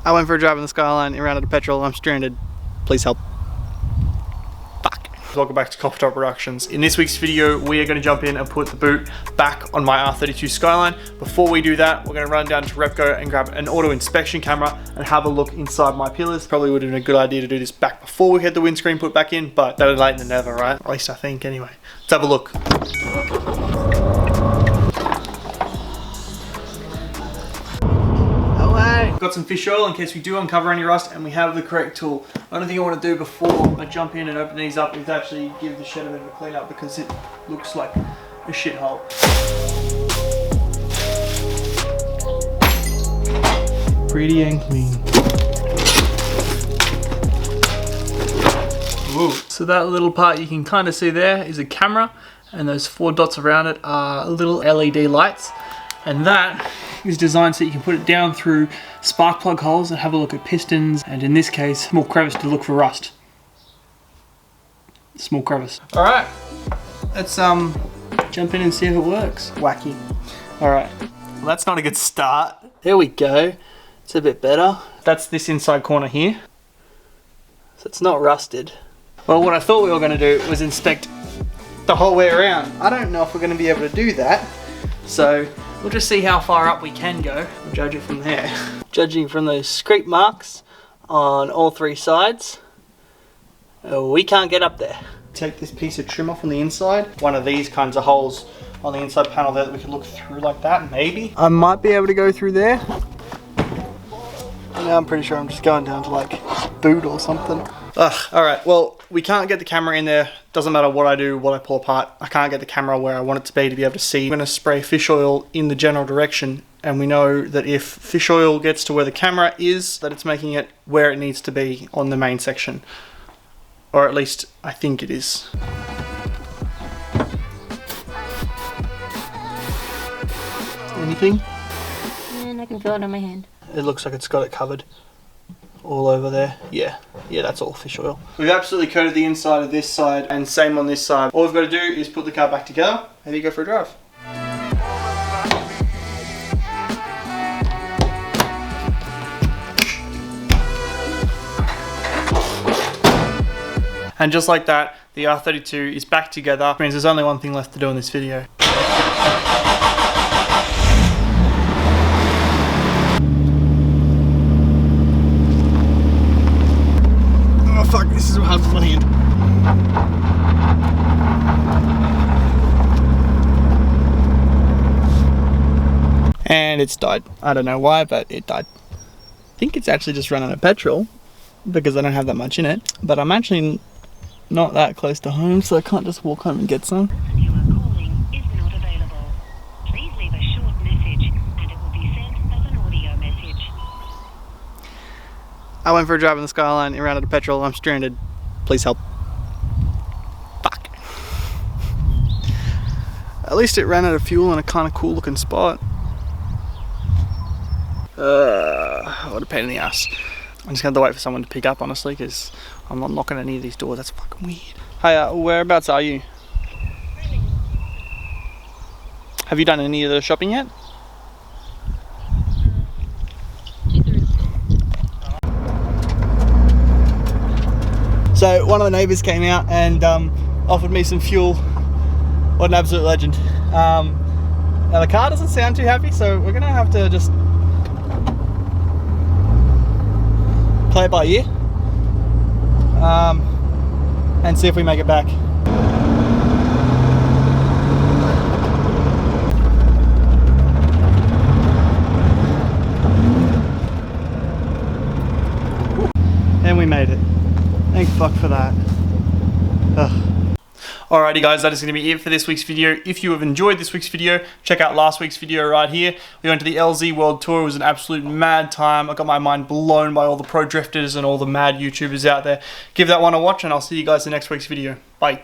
I went for a drive in the Skyline, it ran out of petrol, I'm stranded. Please help. Fuck. Welcome back to Copper Top Productions. In this week's video, we are going to jump in and put the boot back on my R32 Skyline. Before we do that, we're going to run down to Repco and grab an auto inspection camera and have a look inside my pillars. Probably would have been a good idea to do this back before we had the windscreen put back in, but better late than never, right? At least I think anyway. Let's have a look. Got some fish oil in case we do uncover any rust, and we have the correct tool. Only thing I want to do before I jump in and open these up is actually give the shed a bit of a clean up because it looks like a shithole. Pretty and clean. Whoa. So that little part you can kind of see there is a camera, and those 4 dots around it are little LED lights, and that is designed so you can put it down through spark plug holes and have a look at pistons, and in this case, small crevice to look for rust. Small crevice. All right, let's jump in and see if it works. Wacky. All right, well, that's not a good start. There we go. It's a bit better. That's this inside corner here. So it's not rusted. Well, what I thought we were going to do was inspect the whole way around. I don't know if we're going to be able to do that. So we'll just see how far up we can go and judge it from there. Judging from those scrape marks on all 3 sides, we can't get up there. Take this piece of trim off on the inside. One of these kinds of holes on the inside panel there that we can look through like that, maybe. I might be able to go through there. Now I'm pretty sure I'm just going down to like boot or something. Alright, well, we can't get the camera in there. Doesn't matter what I do, what I pull apart. I can't get the camera where I want it to be able to see. I'm going to spray fish oil in the general direction, and we know that if fish oil gets to where the camera is, that it's making it where it needs to be on the main section. Or at least, I think it is. Anything? And I can feel it on my hand. It looks like it's got it covered. All over there. Yeah, that's all fish oil. We've absolutely coated the inside of this side, and same on this side. All we've got to do is put the car back together and you go for a drive. And just like that, the R32 is back together. Which means there's only one thing left to do in this video. Fuck, this is hard for my hand. And it's died. I don't know why, but it died. I think it's actually just run out of petrol because I don't have that much in it. But I'm actually not that close to home, so I can't just walk home and get some. You are calling is not available. Please leave a short message and it will be sent as an audio message. I went for a drive in the Skyline, it ran out of petrol, I'm stranded. Please help. Fuck. At least it ran out of fuel in a kind of cool looking spot. What a pain in the ass. I'm just gonna have to wait for someone to pick up, honestly, because I'm not knocking any of these doors. That's fucking weird. Hey, whereabouts are you? Have you done any of the shopping yet? So one of the neighbours came out and offered me some fuel. What an absolute legend. Now the car doesn't sound too happy, so we're gonna have to just play it by ear and see if we make it back. And we made it. Thank fuck for that. Ugh. Alrighty guys, that is going to be it for this week's video. If you have enjoyed this week's video, check out last week's video right here. We went to the LZ World Tour. It was an absolute mad time. I got my mind blown by all the pro drifters and all the mad YouTubers out there. Give that one a watch and I'll see you guys in next week's video. Bye.